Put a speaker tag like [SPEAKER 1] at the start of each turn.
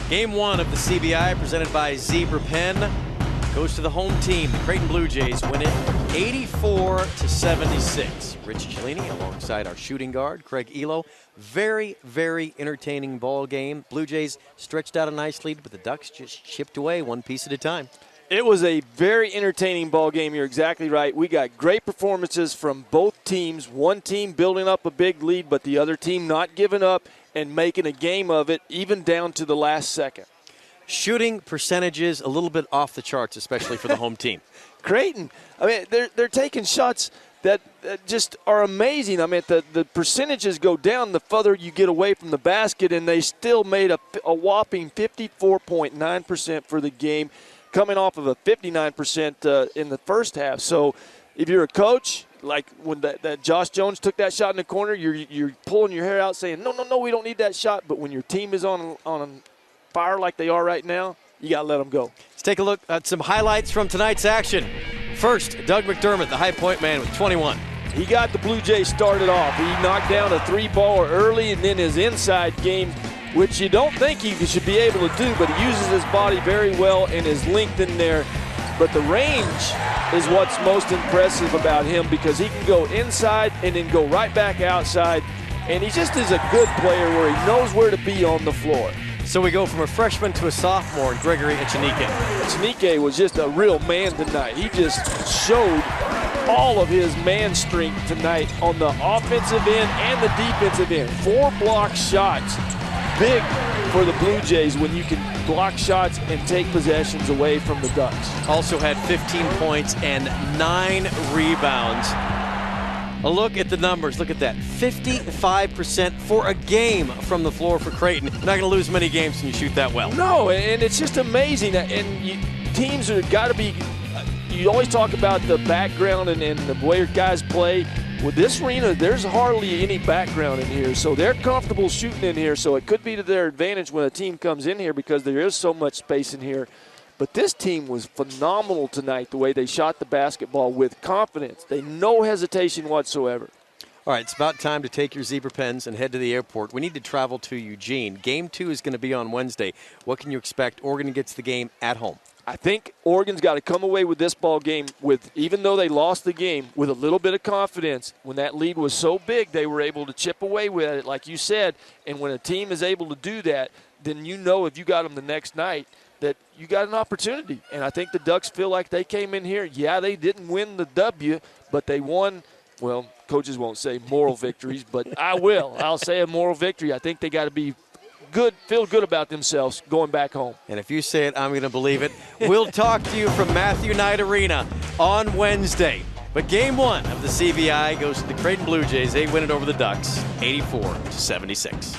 [SPEAKER 1] Game one of the CBI presented by Zebra Pen goes to the home team. The Creighton Blue Jays win it 84-76. Rich Cellini alongside our shooting guard, Craig Elo. Very, very entertaining ball game. Blue Jays stretched out a nice lead, but the Ducks just chipped away one piece at a time.
[SPEAKER 2] It was a very entertaining ball game. You're exactly right. We got great performances from both teams. One team building up a big lead, but the other team not giving up and making a game of it, even down to the last second.
[SPEAKER 1] Shooting percentages a little bit off the charts, especially for the home team.
[SPEAKER 2] Creighton, I mean, they're taking shots that just are amazing. I mean, the percentages go down the further you get away from the basket, and they still made a whopping 54.9% for the game, coming off of a 59% in the first half. So if you're a coach, like when that Josh Jones took that shot in the corner, you're pulling your hair out saying, no, we don't need that shot. But when your team is on fire like they are right now, you got to let them go.
[SPEAKER 1] Let's take a look at some highlights from tonight's action. First, Doug McDermott, the high point man, with 21.
[SPEAKER 2] He got the Blue Jays started off. He knocked down a three-baller early, and then his inside game, which you don't think he should be able to do, but he uses his body very well and his length in there. But the range is what's most impressive about him, because he can go inside and then go right back outside, and he just is a good player where he knows where to be on the floor.
[SPEAKER 1] So we go from a freshman to a sophomore, Gregory Echenike.
[SPEAKER 2] Echenike was just a real man tonight. He just showed all of his man strength tonight on the offensive end and the defensive end. 4 block shots. Big for the Blue Jays when you can block shots and take possessions away from the Ducks.
[SPEAKER 1] Also had 15 points and 9 rebounds. A look at the numbers. Look at that. 55% for a game from the floor for Creighton. You're not going to lose many games when you shoot that well.
[SPEAKER 2] No, and it's just amazing. And teams have got to be – you always talk about the background and the way guys play. With this arena, there's hardly any background in here, so they're comfortable shooting in here, so it could be to their advantage when a team comes in here because there is so much space in here. But this team was phenomenal tonight, the way they shot the basketball with confidence. They no hesitation whatsoever.
[SPEAKER 1] All right, it's about time to take your Zebra Pens and head to the airport. We need to travel to Eugene. Game 2 is going to be on Wednesday. What can you expect? Oregon gets the game at home.
[SPEAKER 2] I think Oregon's got to come away with this ball game with, even though they lost the game, with a little bit of confidence. When that lead was so big, they were able to chip away with it, like you said. And when a team is able to do that, then you know if you got them the next night that you got an opportunity. And I think the Ducks feel like they came in here. Yeah, they didn't win the W, but they won. Well, coaches won't say moral victories, but I will. I'll say a moral victory. I think they got to be good, feel good about themselves going back home.
[SPEAKER 1] And if you say it, I'm going to believe it. We'll talk to you from Matthew Knight Arena on Wednesday. But game 1 of the CBI goes to the Creighton Blue Jays. They win it over the Ducks, 84-76.